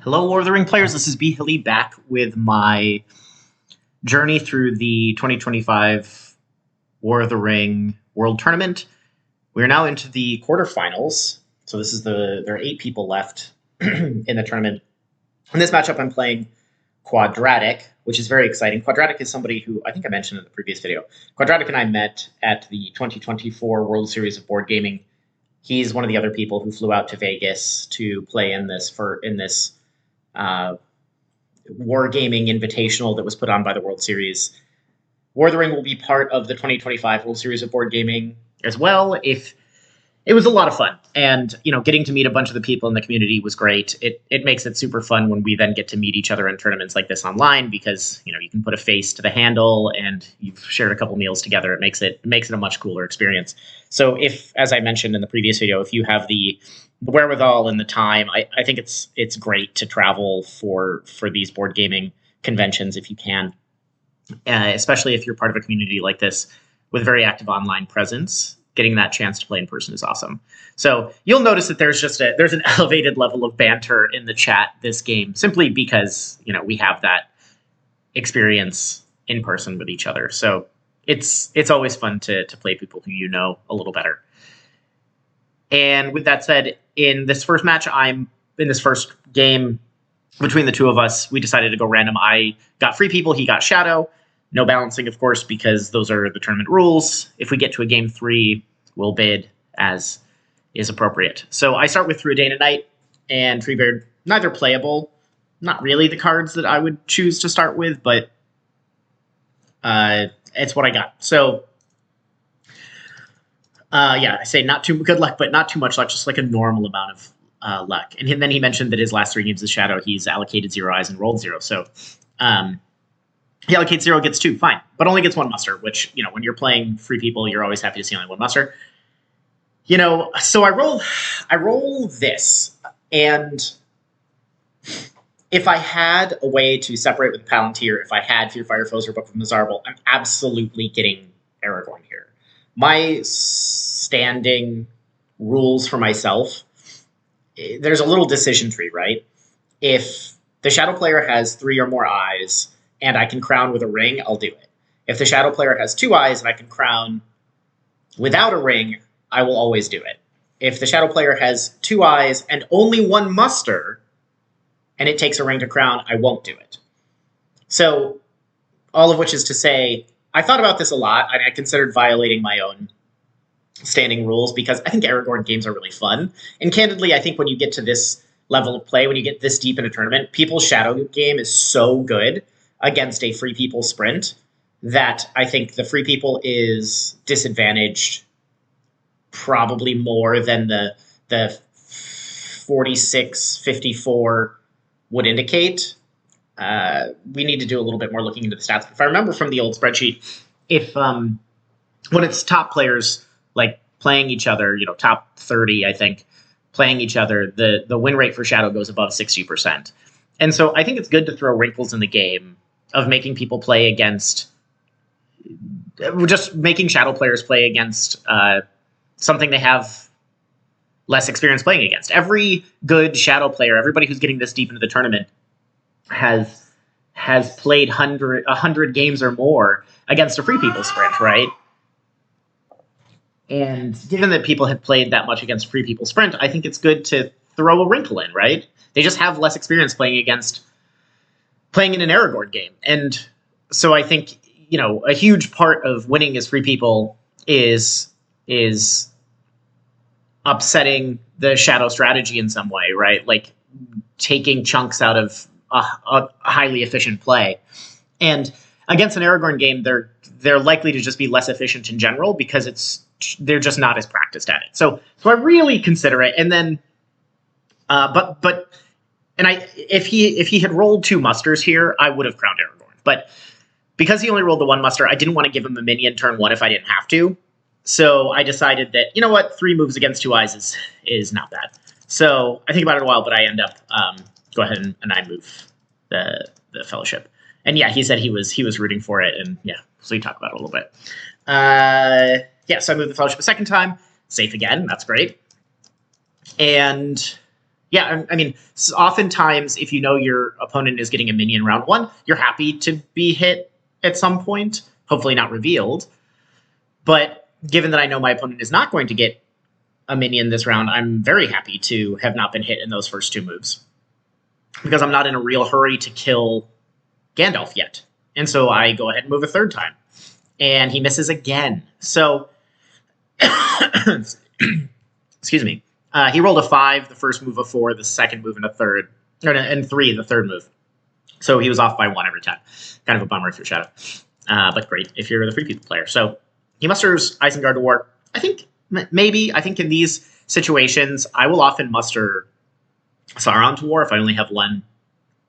Hello, Lord of the Ring players. This is B. Hilly back with my journey through the 2025 War of the Ring World Tournament. We are now into the quarterfinals. So there are 8 people left in the tournament. In this matchup, I'm playing Quadratic, which is very exciting. Quadratic is somebody who I think I mentioned in the previous video. Quadratic and I met at the 2024 World Series of Board Gaming. He's one of the other people who flew out to Vegas to play in this Wargaming Invitational that was put on by the World Series. War of the Ring will be part of the 2025 World Series of Board Gaming as well. If it was a lot of fun, and getting to meet a bunch of the people in the community was great. It makes it super fun when we then get to meet each other in tournaments like this online, because you can put a face to the handle and you've shared a couple meals together. It makes it a much cooler experience. So if, as I mentioned in the previous video, if you have the wherewithal and the time, I think it's great to travel for these board gaming conventions if you can, especially if you're part of a community like this with very active online presence. Getting that chance to play in person is awesome. So you'll notice that there's an elevated level of banter in the chat this game, simply because we have that experience in person with each other. So it's always fun to play people who you know a little better. And with that said, in this first game between the two of us, we decided to go random. I got free people, he got Shadow. No balancing, of course, because those are the tournament rules. If we get to a game 3, we'll bid as is appropriate. So I start with Through a Day and a Night and Treebeard. Neither playable. Not really the cards that I would choose to start with, but it's what I got. So I say not too good luck, but not too much luck, just like a normal amount of luck. And then he mentioned that his last 3 games of Shadow, he's allocated 0 eyes and rolled 0. So he allocates 0, gets 2, fine, but only gets 1 muster, which, when you're playing free people, you're always happy to see only 1 muster. So I roll this, and if I had a way to separate with Palantir, if I had Fear Fire Foes or Book of Mizarble, I'm absolutely getting Aragorn here. My standing rules for myself, there's a little decision tree, right? If the Shadow player has 3 or more eyes, and I can crown with a ring, I'll do it. If the Shadow player has 2 eyes and I can crown without a ring, I will always do it. If the Shadow player has 2 eyes and only 1 muster, and it takes a ring to crown, I won't do it. So, all of which is to say, I thought about this a lot, and I considered violating my own standing rules, because I think Aragorn games are really fun. And candidly, I think when you get to this level of play, when you get this deep in a tournament, people's Shadow game is so good against a free people sprint that I think the free people is disadvantaged probably more than the 46-54 would indicate. We need to do a little bit more looking into the stats. But if I remember from the old spreadsheet, if when it's top players like playing each other, top 30, I think, playing each other, the win rate for Shadow goes above 60%. And so I think it's good to throw wrinkles in the game of making people play against, just making Shadow players play against something they have less experience playing against. Every good Shadow player, everybody who's getting this deep into the tournament, has played 100 games or more against a free people sprint, right? And given that people have played that much against free people sprint, I think it's good to throw a wrinkle in, right? They just have less experience playing in an Aragorn game. And so I think, a huge part of winning as free people is upsetting the Shadow strategy in some way, right? Like taking chunks out of a highly efficient play. And against an Aragorn game, they're likely to just be less efficient in general, because they're just not as practiced at it. So I really consider it. And then, if he had rolled 2 musters here, I would have crowned Aragorn. But because he only rolled the 1 muster, I didn't want to give him a minion turn 1 if I didn't have to. So I decided that, 3 moves against 2 eyes is not bad. So I think about it a while, but I end up go ahead and I move the Fellowship. And yeah, he said he was rooting for it, and yeah, so we talk about it a little bit. So I moved the Fellowship a second time. Safe again, that's great. And Yeah, I mean, oftentimes if you know your opponent is getting a minion round one, you're happy to be hit at some point, hopefully not revealed. But given that I know my opponent is not going to get a minion this round, I'm very happy to have not been hit in those first two moves, because I'm not in a real hurry to kill Gandalf yet. And so I go ahead and move a third time. And he misses again. So, excuse me. He rolled a 5, the first move a 4, the second move and a third, and 3, the third move. So he was off by 1 every time. Kind of a bummer if you're Shadow. But great if you're the Free People player. So he musters Isengard to war. I think in these situations, I will often muster Sauron to war if I only have one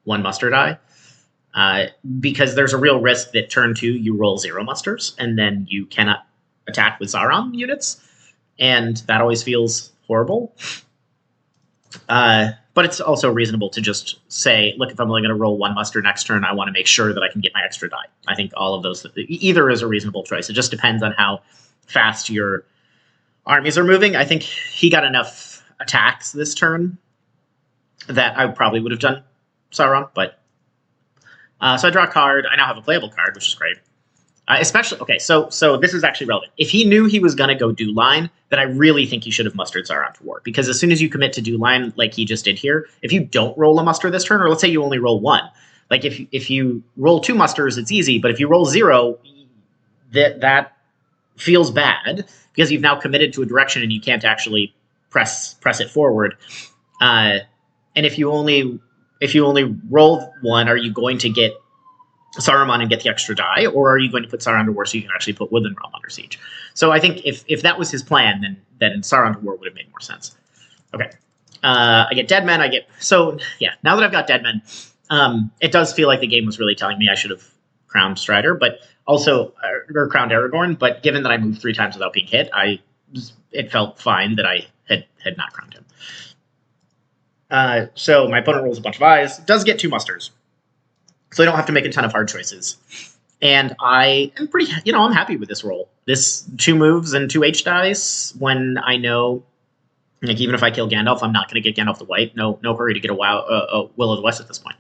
muster die. Because there's a real risk that turn 2 you roll 0 musters, and then you cannot attack with Sauron units. And that always feels horrible. But it's also reasonable to just say, look, if I'm only going to roll 1 muster next turn, I want to make sure that I can get my extra die. I think all of those, either is a reasonable choice. It just depends on how fast your armies are moving. I think he got enough attacks this turn that I probably would have done Sauron, but so I draw a card. I now have a playable card, which is great. Especially, okay, so this is actually relevant. If he knew he was going to go do line, then I really think he should have mustered Sauron to war. Because as soon as you commit to do line, like he just did here, if you don't roll a muster this turn, or let's say you only roll 1, like if you roll 2 musters, it's easy. But if you roll 0, that feels bad because you've now committed to a direction and you can't actually press it forward. And if you only roll 1, are you going to get Saruman and get the extra die, or are you going to put Sauron to war so you can actually put Woodland Realm under siege? So I think if that was his plan, then Sauron to war would have made more sense. Okay, I get Dead Men. Now that I've got Dead Men, it does feel like the game was really telling me I should have crowned Strider, but also or crowned Aragorn. But given that I moved 3 times without being hit, it felt fine that I had not crowned him. So my opponent rolls a bunch of eyes, does get 2 musters. So I don't have to make a ton of hard choices. And I am pretty, I'm happy with this roll. This 2 moves and 2 H dice when I know, like, even if I kill Gandalf, I'm not going to get Gandalf the White. No hurry to get a Will of the West at this point.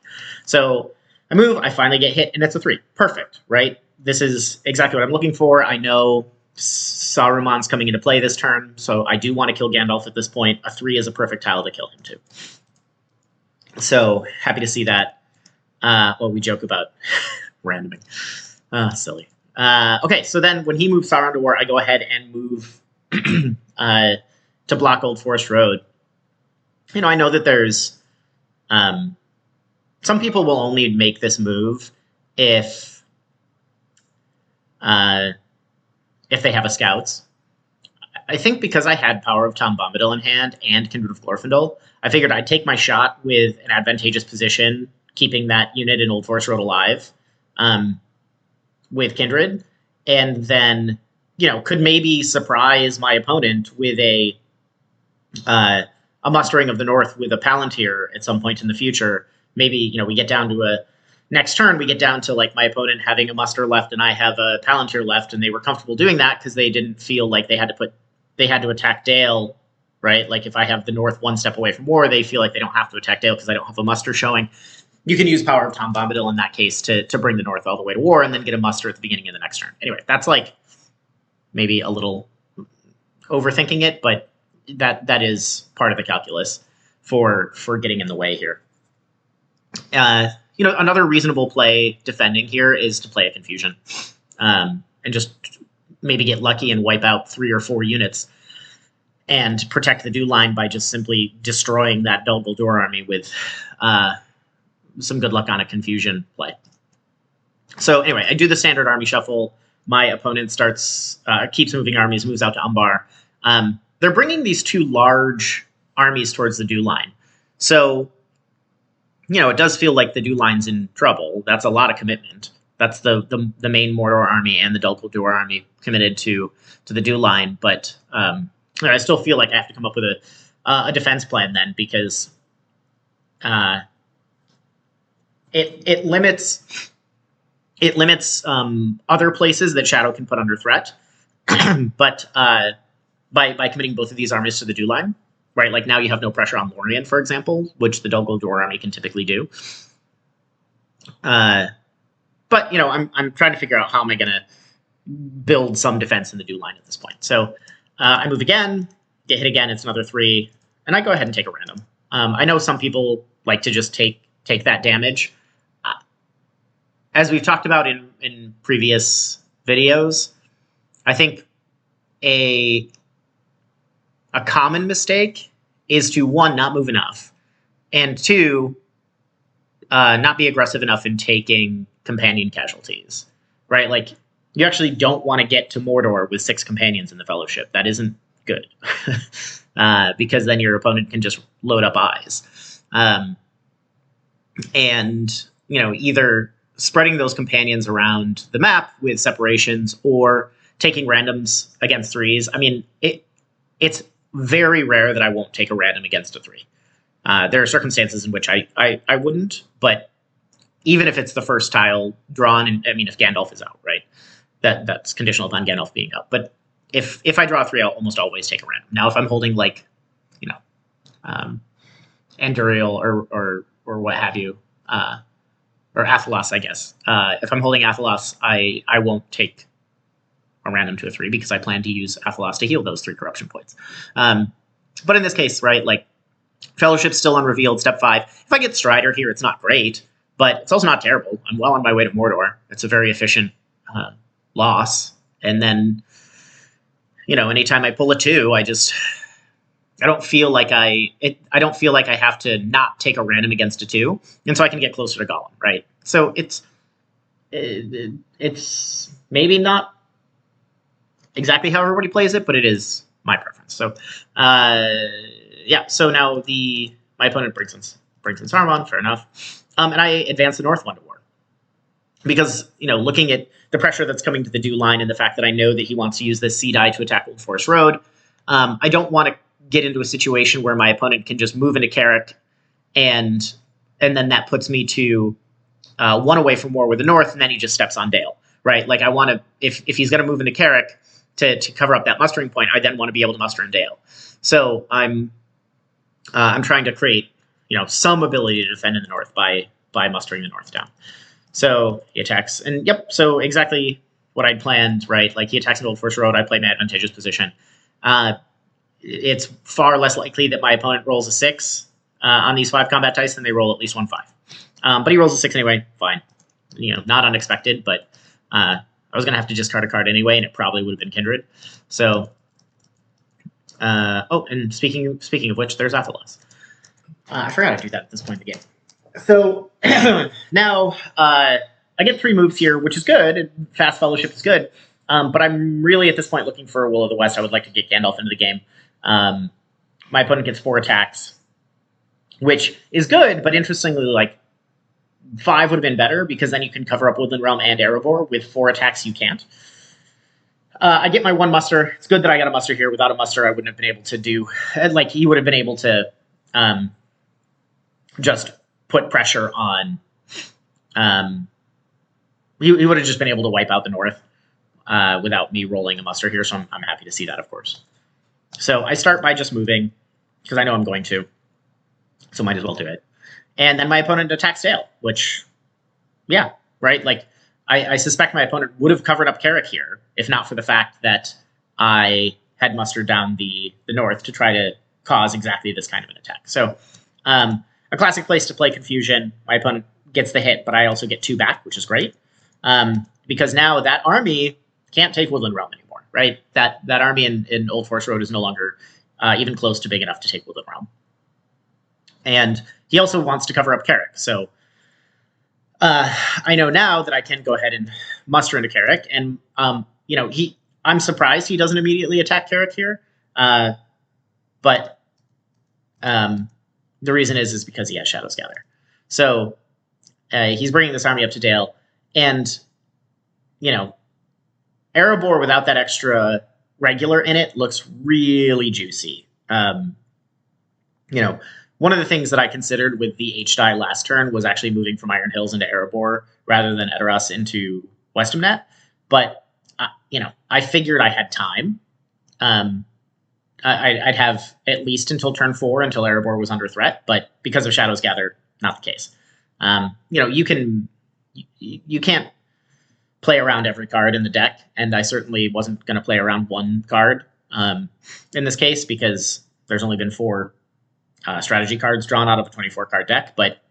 So I move, I finally get hit, and it's a 3. Perfect, right? This is exactly what I'm looking for. I know Saruman's coming into play this turn, so I do want to kill Gandalf at this point. A 3 is a perfect tile to kill him too. So happy to see that. We joke about randoming. Silly. Okay, so then when he moves Sauron to war, I go ahead and move to block Old Forest Road. I know that there's some people will only make this move if they have a Scouts. I think because I had Power of Tom Bombadil in hand and Kindred of Glorfindel, I figured I'd take my shot with an advantageous position, keeping that unit in Old Forest Road alive with Kindred, and then, could maybe surprise my opponent with a mustering of the North with a Palantir at some point in the future. Maybe, we get down to next turn, we get down to like my opponent having a muster left and I have a Palantir left, and they were comfortable doing that because they didn't feel like they had to attack Dale, right? Like if I have the North 1 step away from war, they feel like they don't have to attack Dale because I don't have a muster showing. You can use Power of Tom Bombadil in that case to bring the North all the way to war and then get a muster at the beginning of the next turn. Anyway, that's like maybe a little overthinking it, but that is part of the calculus for getting in the way here. Another reasonable play defending here is to play a Confusion and just maybe get lucky and wipe out 3 or 4 units and protect the Dew line by just simply destroying that Dol Guldur army with some good luck on a Confusion play. So anyway, I do the standard army shuffle. My opponent keeps moving armies, moves out to Umbar. They're bringing these 2 large armies towards the Dew line. So, it does feel like the Dew line's in trouble. That's a lot of commitment. That's the main Mordor army and the Dol Guldur army committed to the Dew line. But I still feel like I have to come up with a defense plan then, because it limits other places that Shadow can put under threat. But by committing both of these armies to the Dew line, right? Like now you have no pressure on Lorien, for example, which the Dol Guldur army can typically do. But I'm trying to figure out how am I going to build some defense in the dew line at this point. So I move again, get hit again. It's another 3, and I go ahead and take a random. I know some people like to just take that damage. As we've talked about in previous videos, I think a common mistake is to, 1, not move enough, and 2, not be aggressive enough in taking companion casualties, right? Like, you actually don't want to get to Mordor with 6 companions in the Fellowship. That isn't good, because then your opponent can just load up eyes. And, either spreading those companions around the map with separations or taking randoms against 3s. I mean, it's very rare that I won't take a random against a 3. There are circumstances in which I wouldn't, but even if it's the first tile drawn, and I mean, if Gandalf is out, right? That's conditional upon Gandalf being out. But if I draw 3, I'll almost always take a random. Now, if I'm holding like, Anduriel or what have you, or Athelas, I guess. If I'm holding Athelas, I won't take a random to a 3 because I plan to use Athelas to heal those 3 corruption points. But in this case, right, like, Fellowship's still unrevealed, step 5. If I get Strider here, it's not great, but it's also not terrible. I'm well on my way to Mordor. It's a very efficient loss. And then, anytime I pull a 2, I don't feel like I have to not take a random against a 2, and so I can get closer to Gollum, right? So it's maybe not exactly how everybody plays it, but it is my preference. So yeah. So now my opponent brings in Saruman, fair enough, and I advance the north 1 to war because looking at the pressure that's coming to the dew line and the fact that I know that he wants to use this sea die to attack Old Forest Road, I don't want to get into a situation where my opponent can just move into Carrick and then that puts me to 1 away from war with the north, and then he just steps on Dale, right? Like, I want to, if he's going to move into Carrick to cover up that mustering point, I then want to be able to muster in Dale. So I'm trying to create some ability to defend in the north by mustering the north down. So he attacks, and yep, so exactly what I'd planned, right? Like, he attacks into Old Forest Road, I play my advantageous position. It's far less likely that my opponent rolls a 6 on these 5 combat dice than they roll at least 1 5. But he rolls a 6 anyway, fine. Not unexpected, but I was going to have to discard a card anyway, and it probably would have been Kindred. So, and speaking of which, there's Athelas. I forgot to do that at this point in the game. So now I get 3 moves here, which is good. And Fast Fellowship is good. But I'm really at this point looking for a Will of the West. I would like to get Gandalf into the game. My opponent gets 4 attacks, which is good, but interestingly, like, 5 would have been better because then you can cover up Woodland Realm and Erebor. With 4 attacks, you can't. I get my 1 muster. It's good that I got a muster here. Without a muster, I wouldn't have been able to do... Like, he would have been able to just put pressure on... He would have just been able to wipe out the north without me rolling a muster here, so I'm happy to see that, of course. So I start by just moving, because I know I'm going to, so might as well do it. And then my opponent attacks Dale, which, yeah, right? Like, I suspect my opponent would have covered up Carrick here, if not for the fact that I had mustered down the north to try to cause exactly this kind of an attack. So a classic place to play Confusion. My opponent gets the hit, but I also get 2 back, which is great. Because now that army can't take Woodland Realm anymore, right? That army in Old Forest Road is no longer even close to big enough to take Woodland Realm. And he also wants to cover up Carrick, so I know now that I can go ahead and muster into Carrick, and I'm surprised he doesn't immediately attack Carrick here, but the reason is because he has Shadow's Gather. So he's bringing this army up to Dale, and Erebor without that extra regular in it looks really juicy. One of the things that I considered with the H-die last turn was actually moving from Iron Hills into Erebor rather than Edoras into Westamnet. But, I figured I had time. I'd have at least until turn 4 until Erebor was under threat, but because of Shadow's Gather, not the case. You can't play around every card in the deck, and I certainly wasn't going to play around one card in this case because there's only been 4 strategy cards drawn out of a 24 card deck. But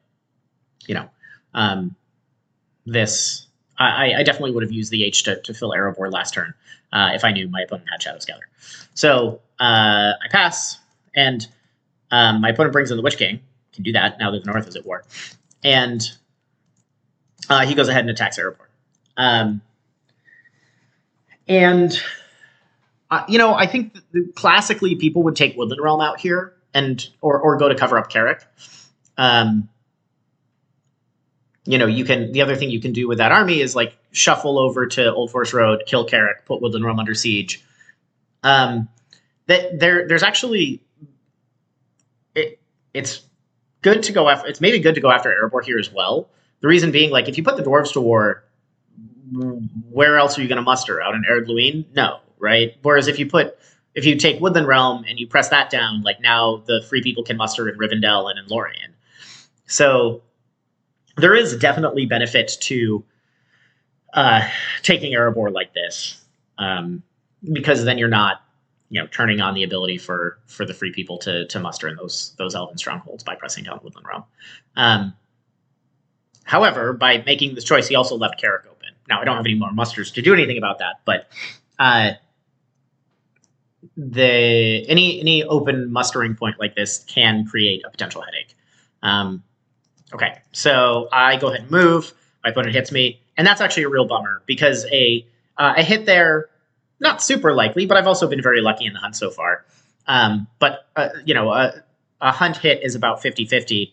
this I definitely would have used the H to fill Erebor last turn if I knew my opponent had Shadow's Gather. So I pass, and my opponent brings in the Witch King. Can do that now that the North is at war, and he goes ahead and attacks Erebor. I think classically people would take Woodland Realm out here or go to cover up Carrick. The other thing you can do with that army is like shuffle over to Old Forest Road, kill Carrick, put Woodland Realm under siege. There's actually it's good to go after. It's maybe good to go after Erebor here as well. The reason being, like, if you put the dwarves to war, where else are you going to muster? Out in Ered Luin? No, right? Whereas if you take Woodland Realm and you press that down, like now the free people can muster in Rivendell and in Lorien. So there is definitely benefit to taking Erebor like this, because then you're not, turning on the ability for the free people to muster in those elven strongholds by pressing down Woodland Realm. However, by making this choice, he also left Carrick open. Now, I don't have any more musters to do anything about that, but any open mustering point like this can create a potential headache. Okay, so I go ahead and move. My opponent hits me, and that's actually a real bummer because a hit there, not super likely, but I've also been very lucky in the hunt so far. But a hunt hit is about 50-50.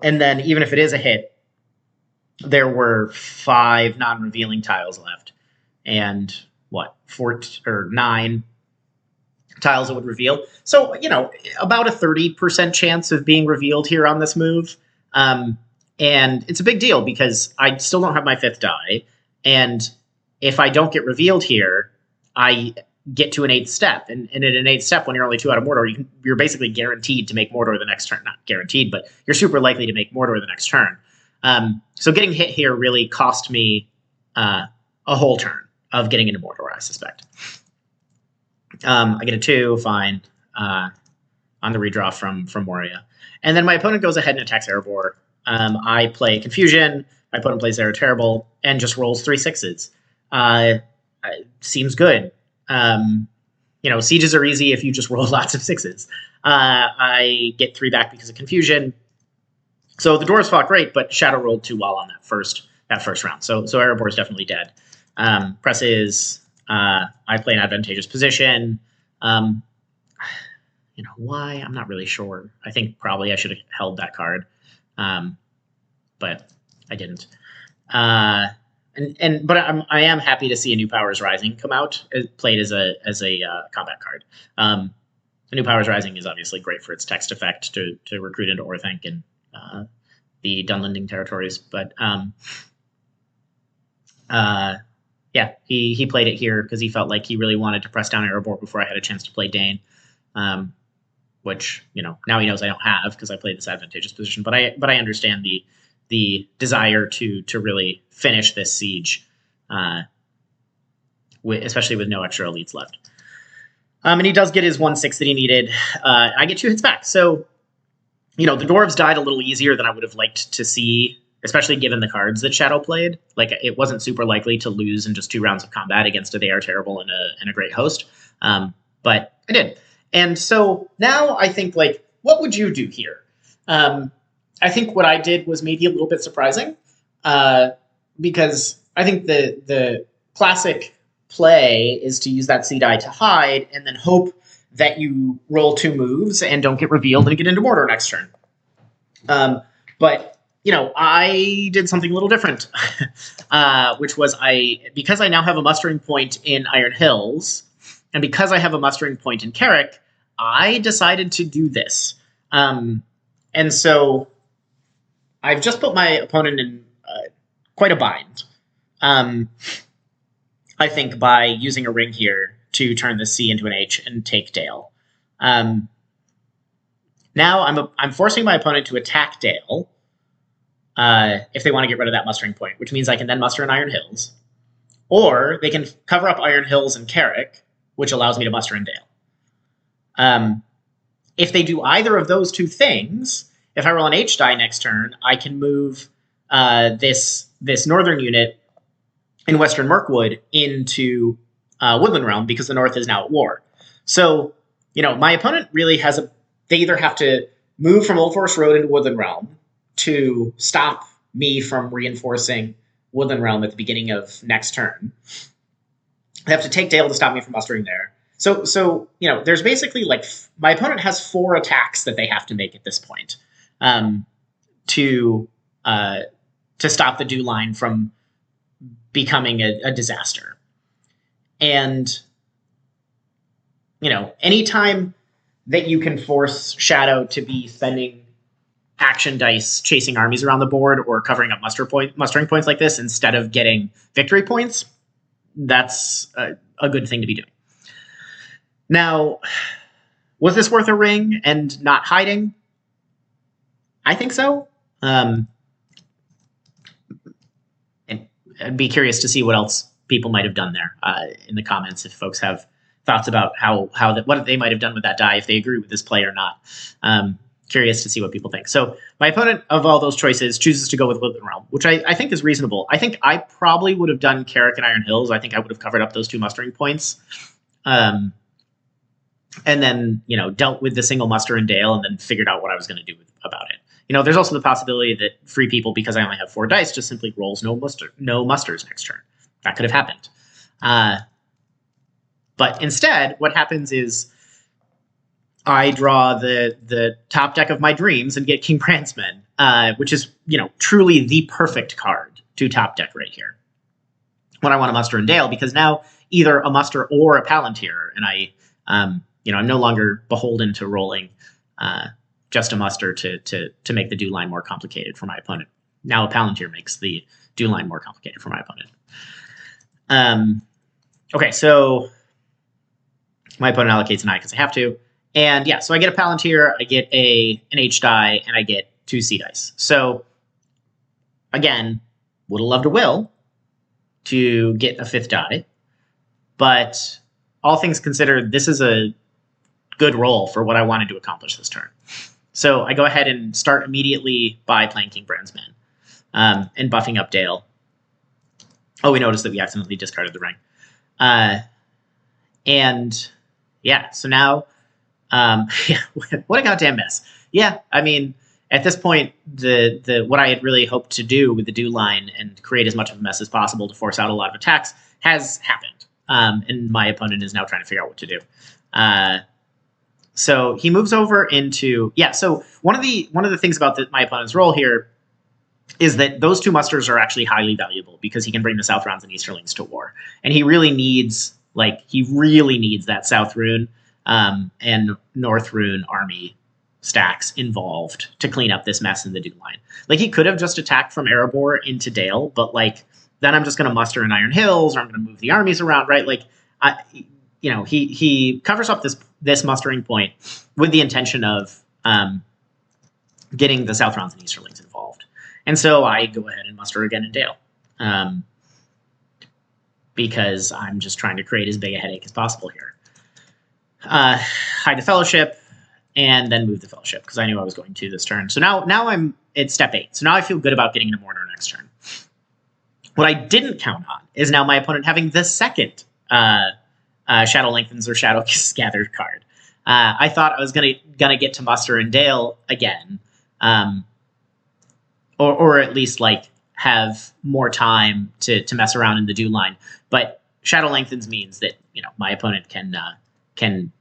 And then even if it is a hit, there were 5 non-revealing tiles left. And 4 or 9 tiles that would reveal. So, about a 30% chance of being revealed here on this move. And it's a big deal because I still don't have my 5th die. And if I don't get revealed here, I get to an 8th step. And at an 8th step, when you're only 2 out of Mordor, you're basically guaranteed to make Mordor the next turn. Not guaranteed, but you're super likely to make Mordor the next turn. So getting hit here really cost me a whole turn of getting into Mordor, I suspect. I get a 2, fine, on the redraw from Moria. And then my opponent goes ahead and attacks Erebor. I play Confusion. My opponent plays Era Terrible and just rolls 3 6s. Seems good. Sieges are easy if you just roll lots of 6s. I get 3 back because of Confusion. So the dwarves fought great, but Shadow rolled too well on that first round. So Erebor is definitely dead. Presses. I play an advantageous position. Why? I'm not really sure. I think probably I should have held that card, but I didn't. But I am happy to see a New Powers Rising come out, played as a combat card. A New Powers Rising is obviously great for its text effect to recruit into Orthanc and the Dunlending territories. But he played it here because he felt like he really wanted to press down Erebor before I had a chance to play Dane, which now he knows I don't have because I played this advantageous position. But I understand the desire to really finish this siege, especially with no extra elites left. And he does get his 1/6 that he needed. I get 2 hits back. So, the dwarves died a little easier than I would have liked to see, especially given the cards that Shadow played. Like, it wasn't super likely to lose in just 2 rounds of combat against a They Are Terrible and a Great Host. But I did. And so now I think, what would you do here? I think what I did was maybe a little bit surprising, because I think the classic play is to use that sea die to hide and then hope that you roll 2 moves and don't get revealed and get into Mordor next turn. But I did something a little different, which was because I now have a mustering point in Iron Hills, and because I have a mustering point in Carrick, I decided to do this. And so I've just put my opponent in quite a bind. I think by using a ring here to turn the C into an H and take Dale. Now I'm forcing my opponent to attack Dale if they want to get rid of that mustering point, which means I can then muster in Iron Hills. Or they can cover up Iron Hills and Carrick, which allows me to muster in Dale. If they do either of those two things, if I roll an H die next turn, I can move this northern unit in Western Mirkwood into Woodland Realm because the North is now at war. So, my opponent really they either have to move from Old Forest Road into Woodland Realm to stop me from reinforcing Woodland Realm at the beginning of next turn. They have to take Dale to stop me from mustering there. So there's basically my opponent has 4 attacks that they have to make at this point to stop the Dew line from becoming a disaster. And anytime that you can force Shadow to be spending action dice chasing armies around the board or covering up mustering points like this instead of getting victory points, that's a good thing to be doing. Now, was this worth a ring and not hiding? I think so. And I'd be curious to see what else people might have done there in the comments if folks have thoughts about what they might have done with that die if they agree with this play or not. Curious to see what people think. So my opponent, of all those choices, chooses to go with Woodland Realm, which I think is reasonable. I think I probably would have done Carrick and Iron Hills. I think I would have covered up those 2 mustering points. And then, dealt with the single muster in Dale and then figured out what I was going to do about it. There's also the possibility that Free People, because I only have 4 dice, just simply rolls no musters next turn. That could have happened. But instead, what happens is I draw the top deck of my dreams and get King Brandsman, which is, truly the perfect card to top deck right here when I want to muster in Dale, because now either a muster or a Palantir, and I'm no longer beholden to rolling just a muster to make the Dew line more complicated for my opponent. Now a Palantir makes the Dew line more complicated for my opponent. Okay, so my opponent allocates an I because I have to. And yeah, so I get a Palantir, I get an H die, and I get 2 C dice. So again, would have loved a will to get a 5th die, but all things considered, this is a good roll for what I wanted to accomplish this turn. So I go ahead and start immediately by playing King Brandsman and buffing up Dale. Oh, we noticed that we accidentally discarded the ring. And yeah, so now, what a goddamn mess. Yeah, I mean, at this point, the what I had really hoped to do with the Dew line and create as much of a mess as possible to force out a lot of attacks has happened. And my opponent is now trying to figure out what to do. So he moves over into, so one of the things about my opponent's role here is that those 2 musters are actually highly valuable because he can bring the South Rounds and Easterlings to war. And he really needs that South Rune and North Rune army stacks involved to clean up this mess in the Dew line. He could have just attacked from Erebor into Dale, but then I'm just going to muster in Iron Hills, or I'm going to move the armies around, right? He covers up this mustering point with the intention of getting the South Rounds and Easterlings involved. And so I go ahead and muster again in Dale. Because I'm just trying to create as big a headache as possible here. Hide the Fellowship, and then move the Fellowship, because I knew I was going to this turn. So now I'm at step 8. So now I feel good about getting into Mordor next turn. What I didn't count on is now my opponent having the second Shadow Lengthens or Shadow Gathered card. I thought I was gonna get to muster in Dale again, or at least have more time to mess around in the Dew line. But Shadow Lengthens means that my opponent can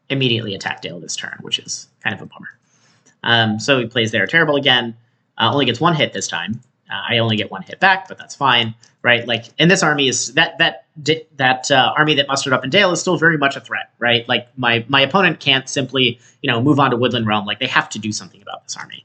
immediately attack Dale this turn, which is kind of a bummer. So he plays there terrible again. Only gets 1 hit this time. I only get 1 hit back, but that's fine, right? And this army is that army that mustered up in Dale is still very much a threat, right? My opponent can't simply move on to Woodland Realm. They have to do something about this army.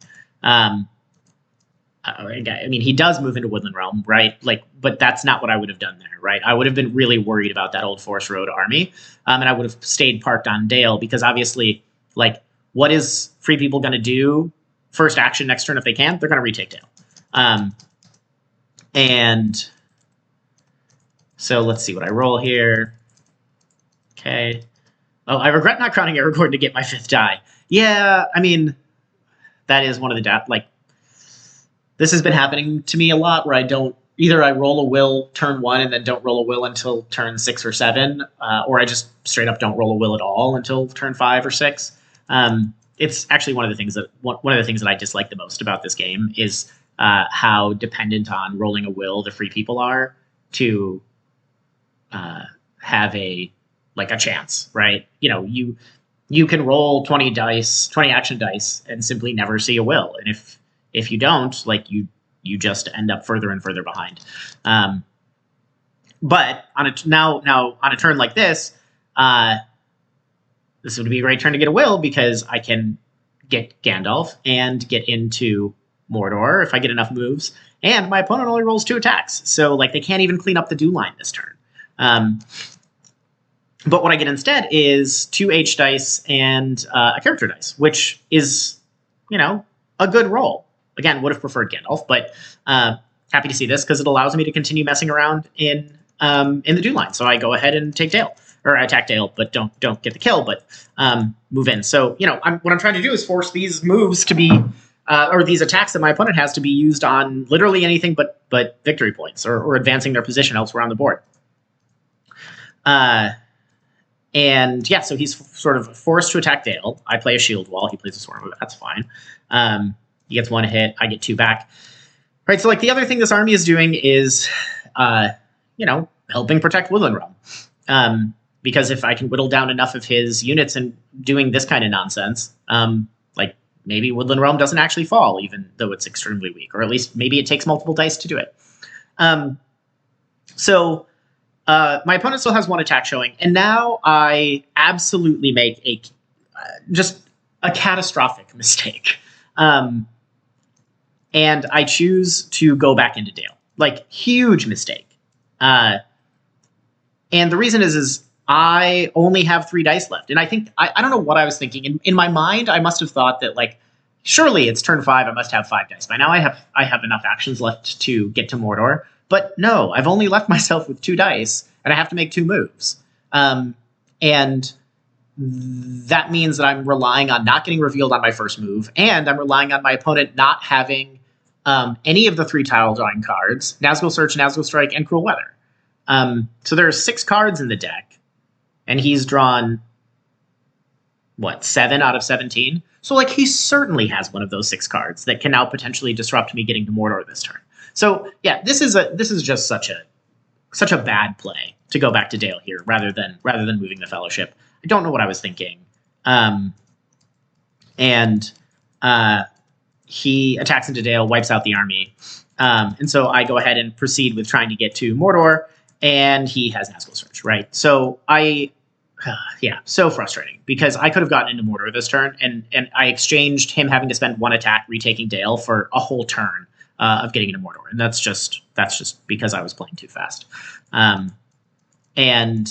I mean, he does move into Woodland Realm, right? Like, but that's not what I would have done there, right? I would have been really worried about that Old Forest Road army, and I would have stayed parked on Dale because obviously, like, what is Free People going to do? First action next turn if they can, they're going to retake Dale, and so let's see what I roll here. Okay. Oh, I regret not crowning Aragorn to get my 5th die. Yeah, I mean, that is one of the like. This has been happening to me a lot where I roll a will turn 1 and then don't roll a will until turn 6 or 7, or I just straight up don't roll a will at all until turn 5 or 6. It's actually one of the things that I dislike the most about this game is how dependent on rolling a will the Free People are to have a chance, right? You know, you can roll 20 action dice and simply never see a will, and if you don't, like, you just end up further and further behind. But on a turn like this would be a great turn to get a will because I can get Gandalf and get into Mordor if I get enough moves, and my opponent only rolls 2 attacks, so like they can't even clean up the do line this turn. But what I get instead is 2 H dice and a character dice, which is, you know, a good roll. Again, would have preferred Gandalf, but happy to see this because it allows me to continue messing around in the do line. So I go ahead and take Dale, or I attack Dale, but don't get the kill, but move in. So, you know, what I'm trying to do is force these moves to be, or these attacks that my opponent has to be used on literally anything but victory points or advancing their position elsewhere on the board. And yeah, so he's sort of forced to attack Dale. I play a shield wall. He plays a sword move. That's fine. He gets 1 hit. I get 2 back. Right. So like the other thing this army is doing is, you know, helping protect Woodland Realm. Because if I can whittle down enough of his units and doing this kind of nonsense, like maybe Woodland Realm doesn't actually fall, even though it's extremely weak, or at least maybe it takes multiple dice to do it. So my opponent still has 1 attack showing, and now I absolutely make just a catastrophic mistake. And I choose to go back into Dale. Like, huge mistake. And the reason is I only have 3 dice left. And I think, I don't know what I was thinking. In my mind, I must have thought that, like, surely it's turn 5, I must have 5 dice. By now I have enough actions left to get to Mordor. But no, I've only left myself with 2 dice, and I have to make 2 moves. And that means that I'm relying on not getting revealed on my first move, and I'm relying on my opponent not having any of the 3 tile drawing cards, Nazgul Search, Nazgul Strike, and Cruel Weather. So there are 6 cards in the deck, and he's drawn, 7 out of 17? So, like, he certainly has one of those 6 cards that can now potentially disrupt me getting to Mordor this turn. So, yeah, this is just such a bad play to go back to Dale here rather than moving the Fellowship. I don't know what I was thinking. He attacks into Dale, wipes out the army. And so I go ahead and proceed with trying to get to Mordor, and he has Nazgul Search, right? So so frustrating because I could have gotten into Mordor this turn, and I exchanged him having to spend 1 attack retaking Dale for a whole turn of getting into Mordor. And that's just because I was playing too fast. And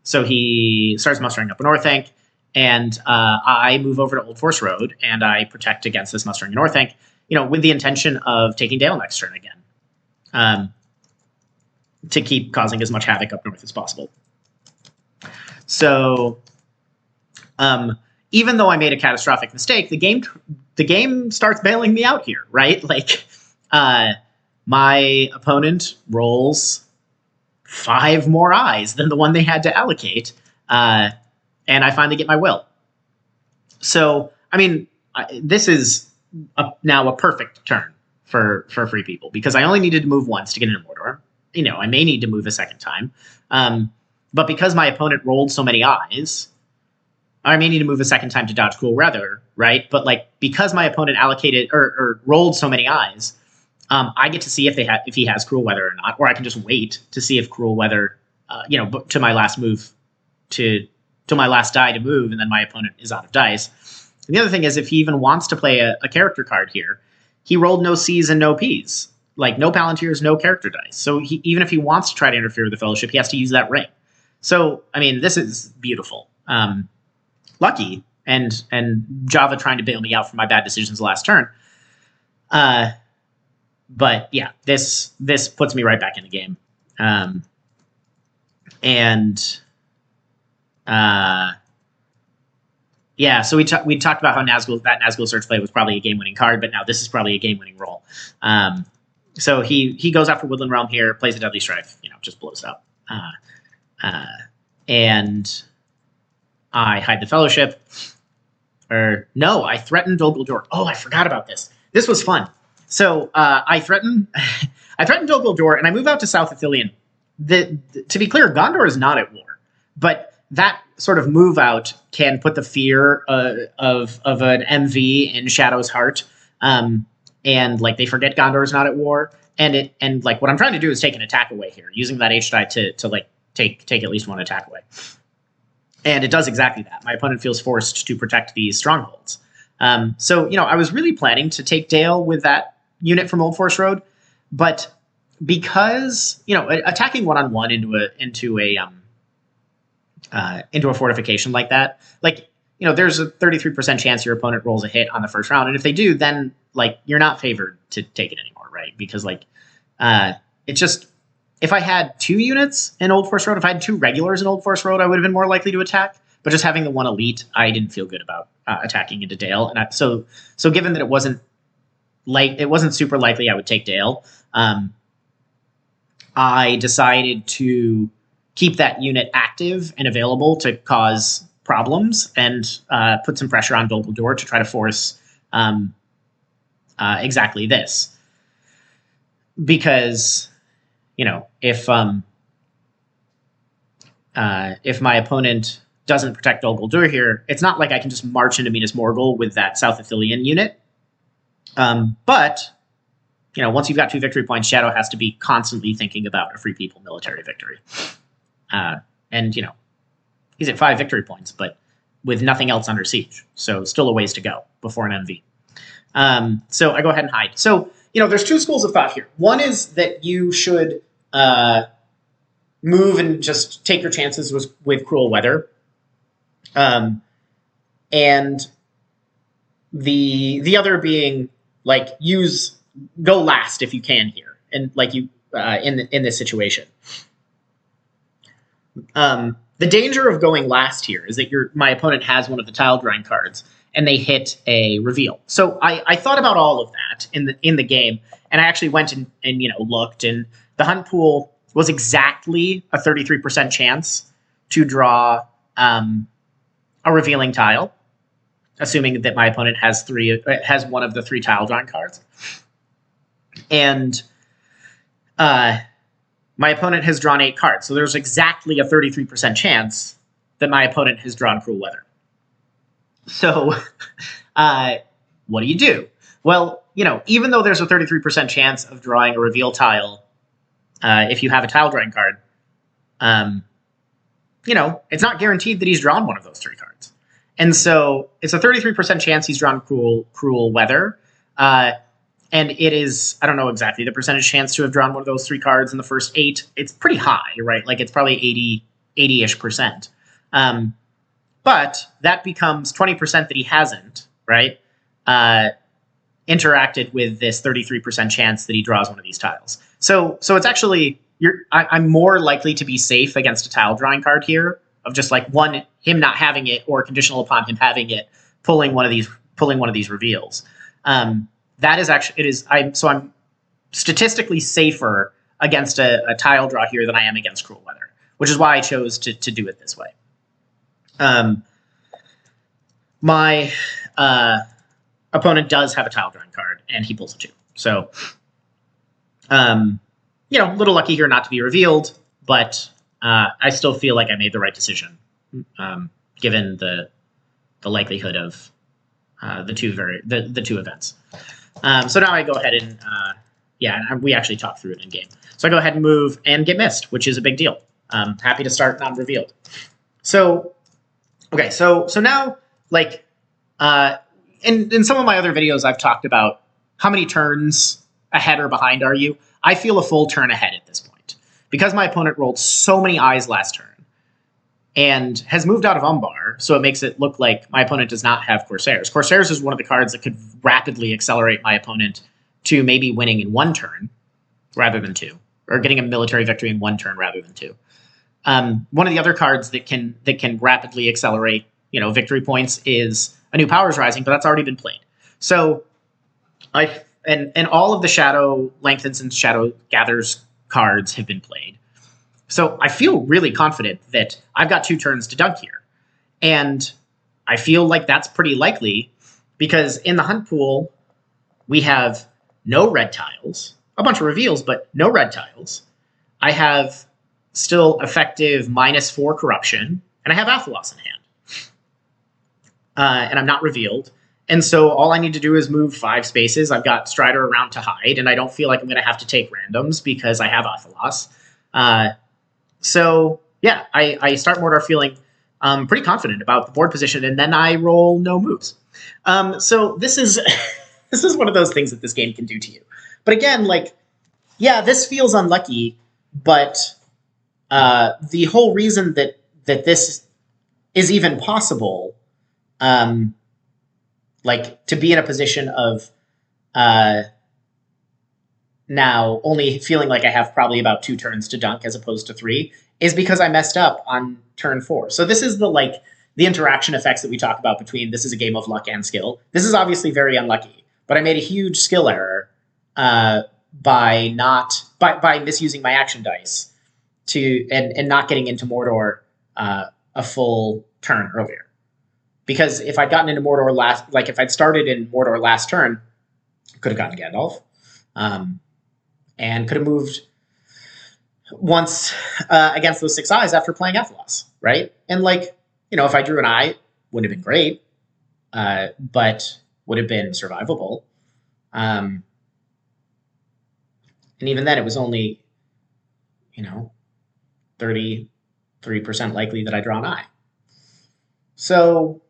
so he starts mustering up an Orthanc, and I move over to Old Forest Road, and I protect against this mustering an Orthanc, you know, with the intention of taking Dale next turn again, to keep causing as much havoc up north as possible. So, even though I made a catastrophic mistake, the game starts bailing me out here, right? Like, my opponent rolls 5 more eyes than the one they had to allocate, and I finally get my will. So, I mean, this is now a perfect turn for Free People, because I only needed to move once to get into Mordor. You know, I may need to move a second time. But because my opponent rolled so many eyes, I may need to move a second time to dodge Cruel Weather, right? But, like, because my opponent allocated or rolled so many eyes, I get to see if he has Cruel Weather or not, or I can just wait to see if Cruel Weather, to my last move, to my last die to move, and then my opponent is out of dice. And the other thing is, if he even wants to play a character card here, he rolled no C's and no P's, like no Palantirs, no character dice. So even if he wants to try to interfere with the Fellowship, he has to use that ring. So I mean, this is beautiful. Lucky and Java trying to bail me out for my bad decisions last turn. But yeah, this puts me right back in the game. Yeah, so we talked about how Nazgul Search Play was probably a game-winning card, but now this is probably a game-winning roll. So he goes after Woodland Realm here, plays a Deadly Strife, just blows it up. And I hide the Fellowship. Or no, I threatened Dol Guldur. Oh, I forgot about this. This was fun. So I threaten Dol Guldur, and I move out to South Ithilien. To be clear, Gondor is not at war, but that sort of move out can put the fear of an MV in Shadow's heart, and like they forget Gondor is not at war, and like what I'm trying to do is take an attack away here, using that H die to like take at least one attack away, and it does exactly that. My opponent feels forced to protect these strongholds. So I was really planning to take Dale with that unit from Old Forest Road, but because attacking one-on-one into a fortification like that, there's a 33% chance your opponent rolls a hit on the first round, and if they do, then like you're not favored to take it anymore, right? Because it's just, if I had 2 units in Old Forest Road, if I had 2 regulars in Old Forest Road, I would have been more likely to attack. But just having the 1 elite, I didn't feel good about attacking into Dale, and so given that it wasn't super likely I would take Dale, I decided to keep that unit active and available to cause problems and put some pressure on Dol Guldur to try to force exactly this. Because, if my opponent doesn't protect Dol Guldur here, it's not like I can just march into Minas Morgul with that South Ithilien unit. But once you've got 2 victory points, Shadow has to be constantly thinking about a Free People military victory. And he's at 5 victory points, but with nothing else under siege. So still a ways to go before an MV. So I go ahead and hide. So, there's 2 schools of thought here. One is that you should move and just take your chances with Cruel Weather. And the other being go last if you can here, and in this situation. The danger of going last here is that my opponent has one of the tile drawing cards and they hit a reveal. So I thought about all of that in the game, and I actually went and looked, and the hunt pool was exactly a 33% chance to draw a revealing tile, assuming that my opponent has one of the 3 tile drawing cards. And my opponent has drawn 8 cards. So there's exactly a 33% chance that my opponent has drawn Cruel Weather. So what do you do? Well, even though there's a 33% chance of drawing a reveal tile, if you have a tile drawing card, it's not guaranteed that he's drawn one of those 3 cards. And so it's a 33% chance he's drawn Cruel Weather. And it is, I don't know exactly the percentage chance to have drawn one of those 3 cards in the first 8. It's pretty high, right? Like it's probably 80-ish%. But that becomes 20% that he hasn't, right? Interacted with this 33% chance that he draws one of these tiles. So it's actually, I'm more likely to be safe against a tile drawing card here, of just him not having it, or conditional upon him having it, pulling one of these reveals. That is actually, I'm statistically safer against a tile draw here than I am against Cruel Weather, which is why I chose to do it this way. My opponent does have a tile drawing card, and he pulls a 2. So, a little lucky here not to be revealed, but I still feel like I made the right decision, given the likelihood of the two events. So now I go ahead and we actually talked through it in game. So I go ahead and move and get missed, which is a big deal. Happy to start non-revealed. So okay, so now in some of my other videos I've talked about how many turns ahead or behind are you? I feel a full turn ahead at this point. Because my opponent rolled so many eyes last turn and has moved out of Umbar, so it makes it look like my opponent does not have Corsairs. Corsairs is one of the cards that could rapidly accelerate my opponent to maybe winning in 1 turn rather than 2, or getting a military victory in 1 turn rather than 2. One of the other cards that can rapidly accelerate, victory points is a new Powers Rising, but that's already been played. So and all of the Shadow Lengthens and Shadow Gathers cards have been played. So I feel really confident that I've got 2 turns to dunk here. And I feel like that's pretty likely because in the hunt pool, we have no red tiles, a bunch of reveals, but no red tiles. I have still effective -4 corruption, and I have Athelos in hand. And I'm not revealed. And so all I need to do is move 5 spaces. I've got Strider around to hide, and I don't feel like I'm going to have to take randoms because I have Athelos. So yeah, I start Mordor feeling pretty confident about the board position, and then I roll no moves. So this is this is one of those things that this game can do to you. But again, this feels unlucky, but the whole reason that this is even possible, to be in a position of now only feeling like I have probably about 2 turns to dunk as opposed to 3, is because I messed up on turn 4. So this is the interaction effects that we talk about between this is a game of luck and skill. This is obviously very unlucky, but I made a huge skill error by misusing my action dice and not getting into Mordor a full turn earlier. Because if I'd gotten into Mordor if I'd started in Mordor last turn, could have gotten Gandalf. And could have moved once against those 6 eyes after playing Athelos, right? And if I drew an eye, wouldn't have been great, but would have been survivable. And even then, it was only, 33% likely that I draw an eye. So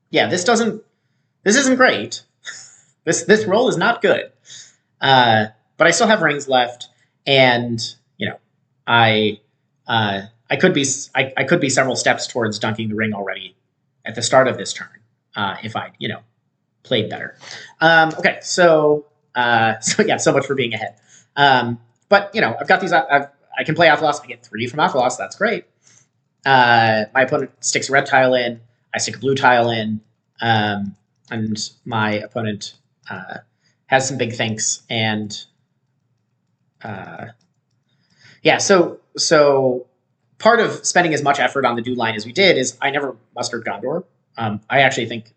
yeah, this isn't great. This roll is not good. But I still have rings left, and I could be several steps towards dunking the ring already at the start of this turn if I played better. Okay, so yeah, so much for being ahead. But I've got these. I can play Athelos. I get 3 from Athelos. That's great. My opponent sticks a red tile in. I stick a blue tile in, and my opponent has some big thinks. And so part of spending as much effort on the do line as we did is I never mustered Gondor. I actually think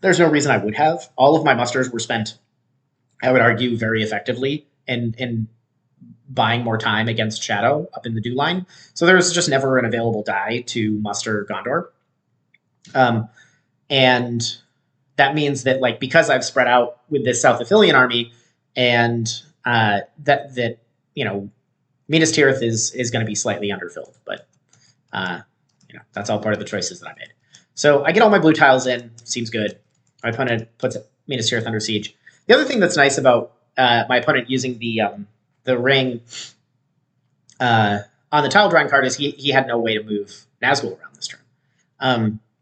there's no reason I would have. All of my musters were spent, I would argue, very effectively in buying more time against Shadow up in the do line. So there was just never an available die to muster Gondor. And that means that because I've spread out with this South Athelian army, and that Minas Tirith is going to be slightly underfilled, but that's all part of the choices that I made. So I get all my blue tiles in, seems good. My opponent puts Minas Tirith under siege. The other thing that's nice about my opponent using the ring on the tile drawing card is he had no way to move Nazgul around this turn.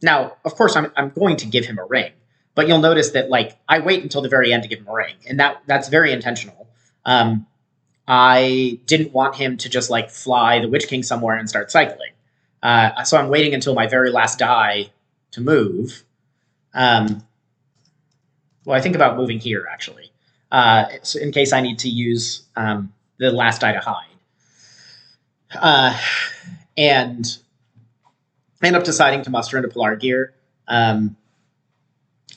Now, of course, I'm going to give him a ring, but you'll notice that I wait until the very end to give him a ring, and that's very intentional. I didn't want him to just fly the Witch King somewhere and start cycling. So I'm waiting until my very last die to move. Well, I think about moving here, actually, so in case I need to use the last die to hide. And I end up deciding to muster into Pelargir,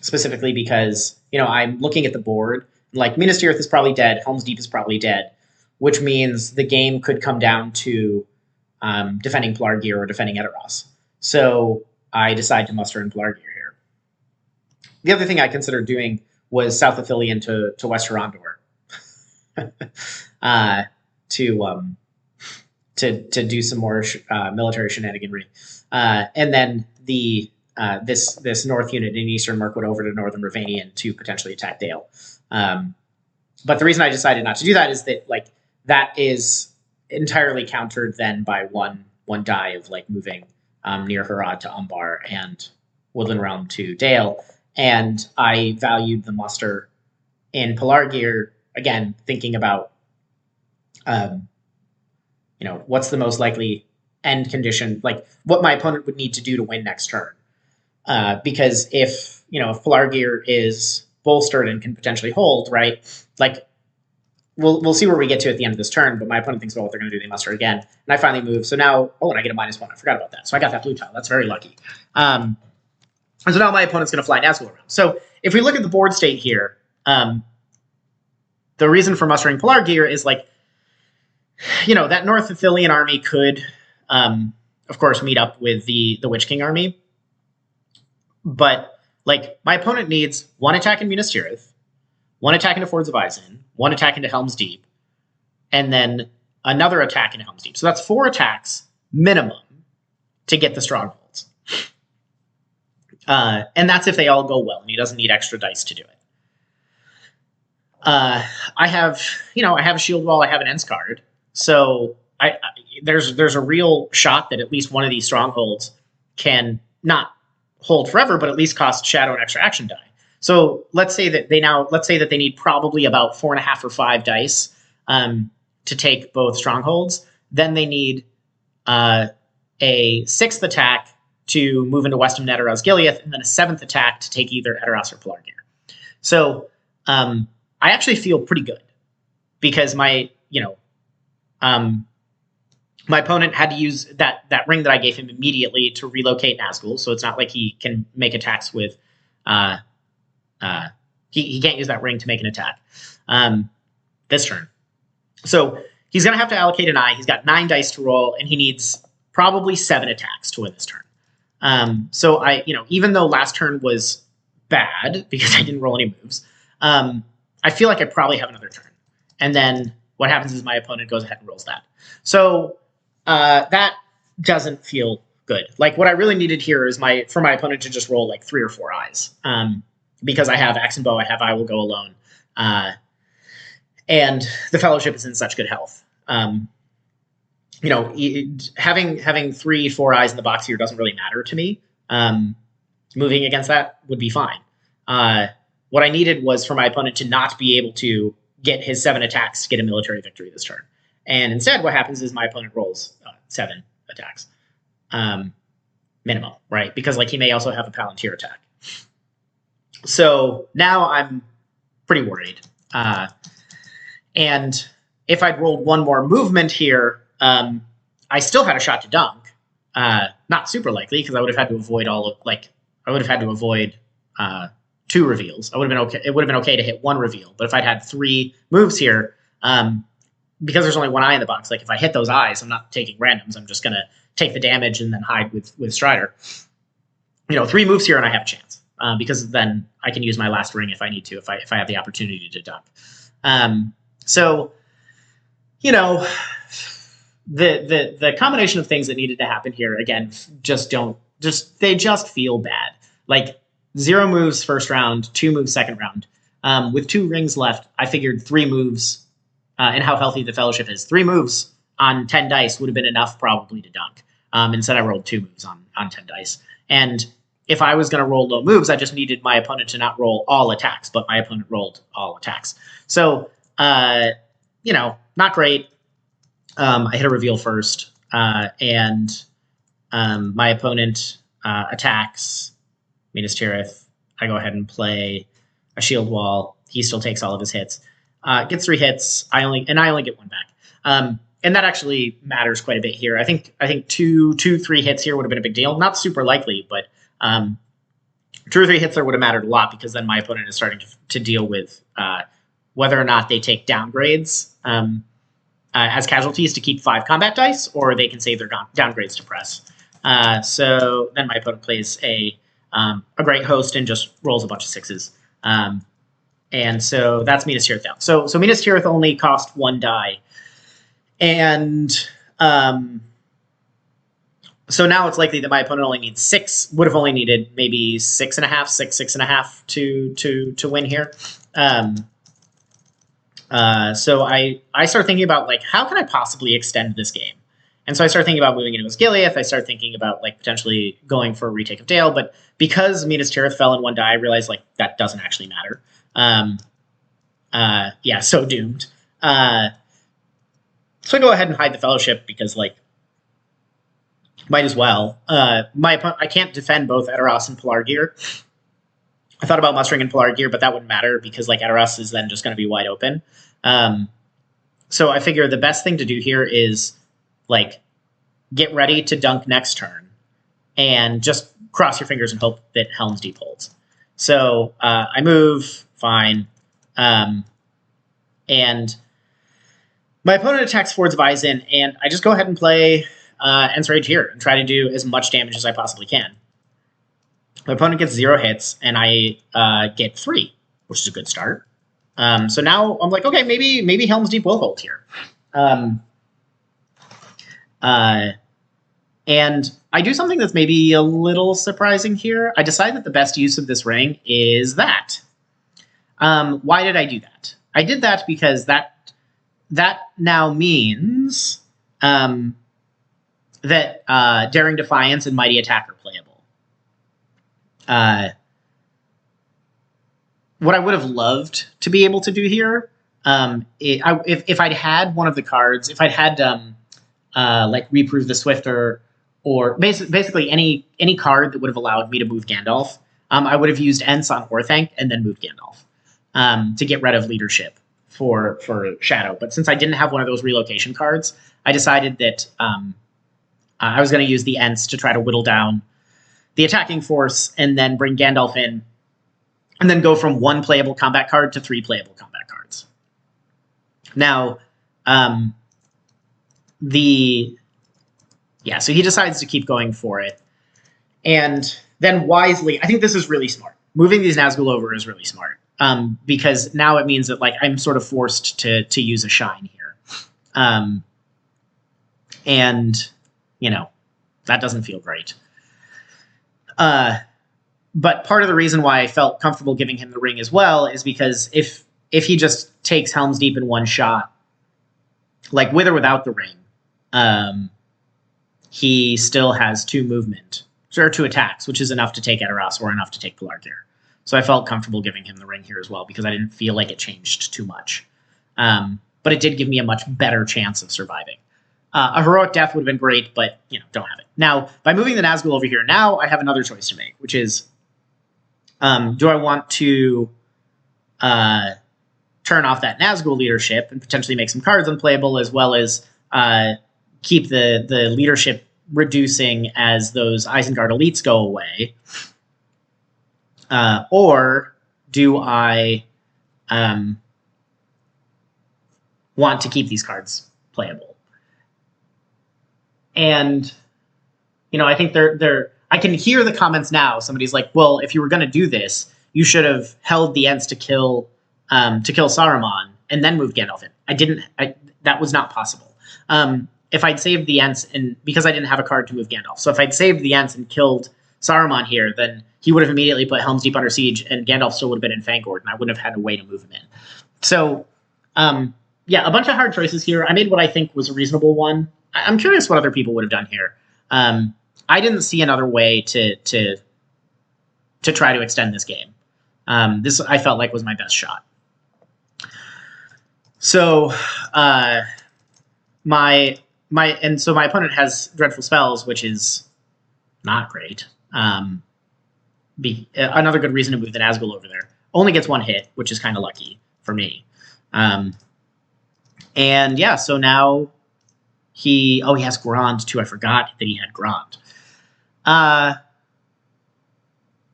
specifically because, I'm looking at the board. Minas Tirith is probably dead, Helm's Deep is probably dead, which means the game could come down to defending Pelargir or defending Edoras. So I decide to muster in Pelargir here. The other thing I considered doing was South Athelian to West Horondor to do some more military shenaniganry. And then the this north unit in Eastern Mirkwood over to Northern Ravanian to potentially attack Dale. But the reason I decided not to do that is that like that is entirely countered then by one die of like moving near Harad to Umbar and Woodland Realm to Dale. And I valued the muster in Pelargir, again, thinking about, what's the most likely end condition, like what my opponent would need to do to win next turn. Because if Pelargir is bolstered and can potentially hold, right, like we'll see where we get to at the end of this turn, but my opponent thinks about what they're going to do. They muster again. And I finally move. So now, and I get a -1. I forgot about that. So I got that blue tile. That's very lucky. And so now my opponent's going to fly Nazgul around. So if we look at the board state here, the reason for mustering Pelargir is like, that North Athelian army could, of course, meet up with the Witch King army. But like my opponent needs 1 attack in Minas Tirith, 1 attack into Fords of Isen, 1 attack into Helm's Deep, and then another attack into Helm's Deep. So that's 4 attacks minimum to get the strongholds. And that's if they all go well, and he doesn't need extra dice to do it. I have a shield wall, I have an Ents card, so there's a real shot that at least one of these strongholds can not hold forever, but at least cost Shadow an extra action die. So let's say that they need probably about 4.5 or 5 dice to take both strongholds. Then they need a 6th attack to move into Westham Net or Osgiliath, and then a 7th attack to take either Edoras or Pelargir. So I actually feel pretty good because my opponent had to use that ring that I gave him immediately to relocate Nazgul, so it's not like he can make attacks with. He can't use that ring to make an attack this turn. So he's going to have to allocate an eye. He's got 9 dice to roll, and he needs probably 7 attacks to win this turn. So even though last turn was bad because I didn't roll any moves, I feel like I probably have another turn. And then what happens is my opponent goes ahead and rolls that. So that doesn't feel good. Like what I really needed here is for my opponent to just roll like 3 or 4 eyes. Because I have Axe and Bow, I have I Will Go Alone. And the Fellowship is in such good health. Having 3, 4 eyes in the box here doesn't really matter to me. Moving against that would be fine. What I needed was for my opponent to not be able to get his 7 attacks to get a military victory this turn. And instead, what happens is my opponent rolls 7 attacks. Minimum, right? Because like he may also have a Palantir attack. So now I'm pretty worried. And if I'd rolled 1 more movement here, I still had a shot to dunk. Not super likely because I would have had to avoid I would have had to avoid 2 reveals. I would have been okay. It would have been okay to hit 1 reveal. But if I'd had 3 moves here, because there's only 1 eye in the box, like if I hit those eyes, I'm not taking randoms. I'm just going to take the damage and then hide with Strider. 3 moves here and I have a chance. Because then I can use my last ring if I need to, if I have the opportunity to dunk. The combination of things that needed to happen here, again, they just feel bad. Like 0 moves first round, 2 moves second round. With 2 rings left, I figured 3 moves, and how healthy the Fellowship is, 3 moves on 10 dice would have been enough probably to dunk. Instead, I rolled 2 moves on 10 dice. And if I was going to roll low moves, I just needed my opponent to not roll all attacks, but my opponent rolled all attacks. So, not great. I hit a reveal first, and my opponent attacks Minas Tirith. I go ahead and play a shield wall. He still takes all of his hits. Gets 3 hits. I only get 1 back. And that actually matters quite a bit here. I think 2-3 hits here would have been a big deal. Not super likely, but 2 or 3 hits there would have mattered a lot because then my opponent is starting to deal with whether or not they take downgrades as casualties to keep 5 combat dice, or they can save their downgrades to press. So then my opponent plays a Great Host and just rolls a bunch of 6s. And so that's Minas Tirith down. So Minas Tirith only cost 1 die. And So now it's likely that my opponent only needs 6, would have only needed maybe 6.5, 6.5 to win here. So I start thinking about, like, how can I possibly extend this game? And so I start thinking about moving into Osgiliath. I start thinking about, like, potentially going for a retake of Dale. But because Minas Tirith fell in 1 die, I realized, like, that doesn't actually matter. Yeah, so doomed. So I go ahead and hide the Fellowship because, like, might as well. I can't defend both Edoras and Pelargir. I thought about mustering in Pelargir, but that wouldn't matter because, like, Edoras is then just going to be wide open. So I figure the best thing to do here is, like, get ready to dunk next turn and just cross your fingers and hope that Helm's Deep holds. So I move, fine. And my opponent attacks Ford's Visine, and I just go ahead and play Ents Rage here and try to do as much damage as I possibly can. My opponent gets 0 hits, and I get 3, which is a good start. So now I'm like, okay, maybe Helm's Deep will hold here. And I do something that's maybe a little surprising here. I decide that the best use of this ring is that. Why did I do that? I did that because that now means that Daring Defiance and Mighty Attack are playable. What I would have loved to be able to do here, if I'd had one of the cards, if I'd had like Reprove the Swifter, or basically any card that would have allowed me to move Gandalf, I would have used Ents on Orthanc and then moved Gandalf to get rid of leadership for Shadow. But since I didn't have one of those relocation cards, I decided that I was going to use the Ents to try to whittle down the attacking force and then bring Gandalf in and then go from 1 playable combat card to 3 playable combat cards. Now, so he decides to keep going for it. And then wisely, I think this is really smart. Moving these Nazgul over is really smart. Because now it means that, like, I'm sort of forced to use a Shine here. And, you know, that doesn't feel great. But part of the reason why I felt comfortable giving him the ring as well is because if he just takes Helm's Deep in 1 shot, like with or without the ring, he still has 2 movement, or 2 attacks, which is enough to take Edoras or enough to take Pelargir. So I felt comfortable giving him the ring here as well because I didn't feel like it changed too much. But it did give me a much better chance of surviving. A heroic death would have been great, but, you know, don't have it. Now, by moving the Nazgul over here, now I have another choice to make, which is, do I want to turn off that Nazgul leadership and potentially make some cards unplayable, as well as keep the leadership reducing as those Isengard elites go away? Or do I want to keep these cards playable? And, you know, I think I can hear the comments now. Somebody's like, well, if you were going to do this, you should have held the Ents to kill Saruman and then moved Gandalf in. That was not possible. If I'd saved the Ents, and because I didn't have a card to move Gandalf, so if I'd saved the Ents and killed Saruman here, then he would have immediately put Helm's Deep under siege, and Gandalf still would have been in Fangord, and I wouldn't have had a way to move him in. So, yeah, a bunch of hard choices here. I made what I think was a reasonable one. I'm curious what other people would have done here. I didn't see another way to try to extend this game. This I felt like was my best shot. So my opponent has Dreadful Spells, which is not great. Another good reason to move the Nazgul over there. Only gets 1 hit, which is kind of lucky for me. And yeah, so now he has Grond too. I forgot that he had Grond.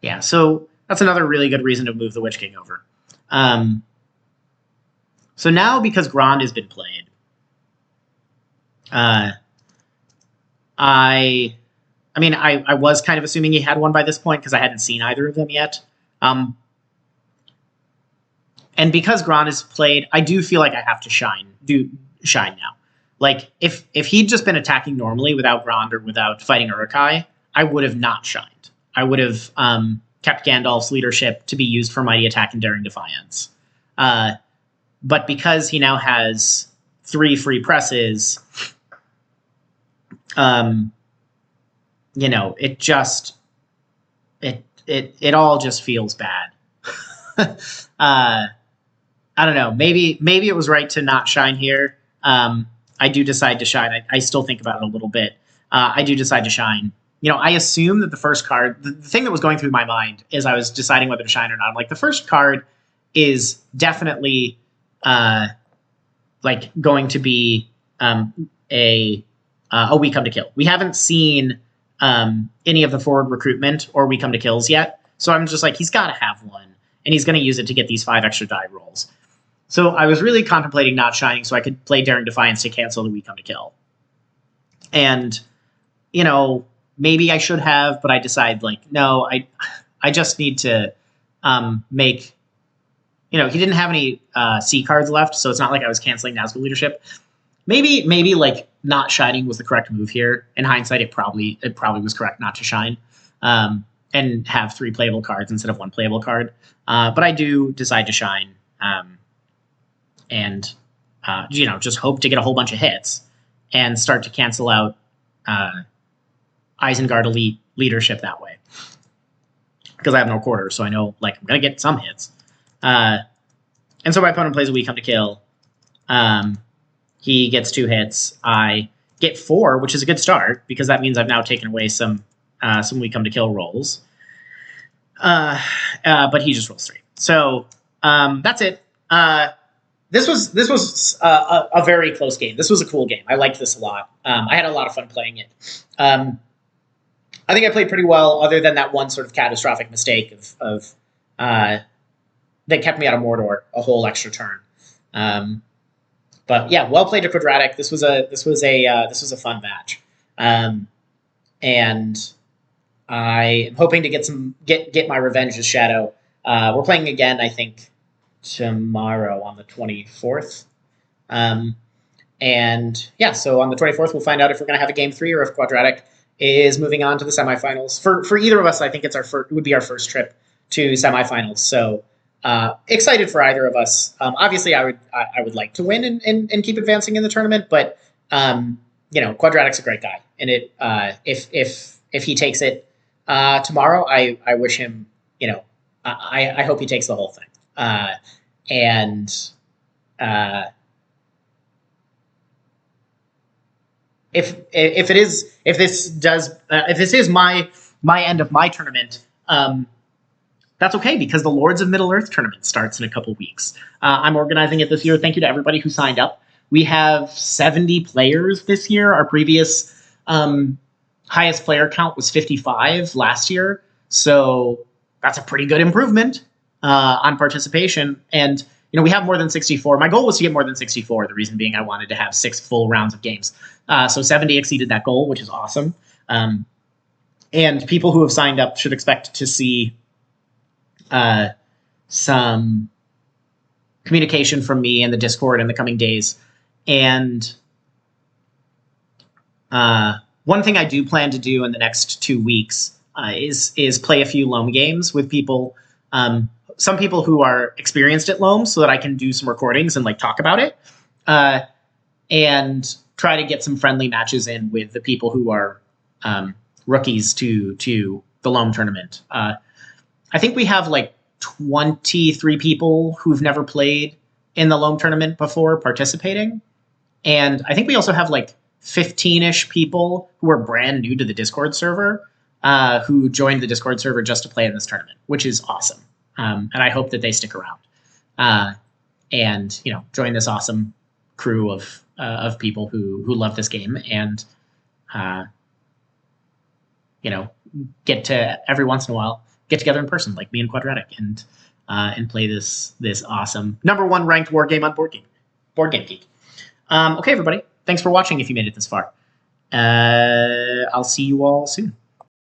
Yeah, so that's another really good reason to move the Witch King over. So now, because Grond has been played, I was kind of assuming he had one by this point because I hadn't seen either of them yet. And because Grond is played, I do feel like I have to shine now. Like, if he'd just been attacking normally without Grond or without fighting Uruk-hai, I would have not shined. I would have kept Gandalf's leadership to be used for Mighty Attack and Daring Defiance. But because he now has 3 free presses, it just it all just feels bad. I don't know. Maybe it was right to not shine here. I do decide to shine. I still think about it a little bit. I do decide to shine. I assume that the first card, the thing that was going through my mind is I was deciding whether to shine or not. I'm like, the first card is definitely going to be a We Come to Kill. We haven't seen any of the forward recruitment or We Come to Kills yet. So I'm just like, he's got to have one, and he's going to use it to get these 5 extra die rolls. So I was really contemplating not shining so I could play Daring Defiance to cancel the We Come to Kill. And, maybe I should have, but I decide, no, I just need to make... he didn't have any C cards left, so it's not like I was canceling Nazgul leadership. Maybe not shining was the correct move here. In hindsight, it probably was correct not to shine and have 3 playable cards instead of 1 playable card. But I do decide to shine and just hope to get a whole bunch of hits and start to cancel out Isengard Elite leadership that way. Because I have no quarters, so I know I'm gonna get some hits. And so my opponent plays a We Come to Kill. He gets 2 hits. I get 4, which is a good start because that means I've now taken away some We Come to Kill rolls. But he just rolls 3. So that's it. This was a very close game. This was a cool game. I liked this a lot. I had a lot of fun playing it. I think I played pretty well, other than that one sort of catastrophic mistake of that kept me out of Mordor a whole extra turn. But yeah, well played to Quadratic. This was a fun match, and I am hoping to get my revenge as Shadow. We're playing again, I think, tomorrow on the 24th. And yeah, so on the 24th we'll find out if we're going to have a game 3 or if Quadratic is moving on to the semifinals. For either of us, I think it would be our first trip to semifinals. So. Excited for either of us. Obviously, I would like to win and keep advancing in the tournament, but Quadratic's a great guy, and if he takes it tomorrow, I wish him. I hope he takes the whole thing. If this is my end of my tournament. That's okay, because the Lords of Middle-earth tournament starts in a couple weeks. I'm organizing it this year. Thank you to everybody who signed up. We have 70 players this year. Our previous highest player count was 55 last year. So that's a pretty good improvement on participation. And we have more than 64. My goal was to get more than 64. The reason being I wanted to have 6 full rounds of games. So 70 exceeded that goal, which is awesome. And people who have signed up should expect to see some communication from me in the Discord in the coming days. And one thing I do plan to do in the next 2 weeks is play a few Loam games with people, some people who are experienced at Loam, so that I can do some recordings and talk about it, and try to get some friendly matches in with the people who are rookies to the Loam tournament. I think we have 23 people who've never played in the Loam tournament before participating. And I think we also have 15-ish people who are brand new to the Discord server who joined the Discord server just to play in this tournament, which is awesome. And I hope that they stick around and join this awesome crew of people who love this game and get to every once in a while get together in person, like me and Quadratic, and play this awesome #1 ranked war game on Boardgame Geek. Okay, everybody, thanks for watching. If you made it this far, I'll see you all soon.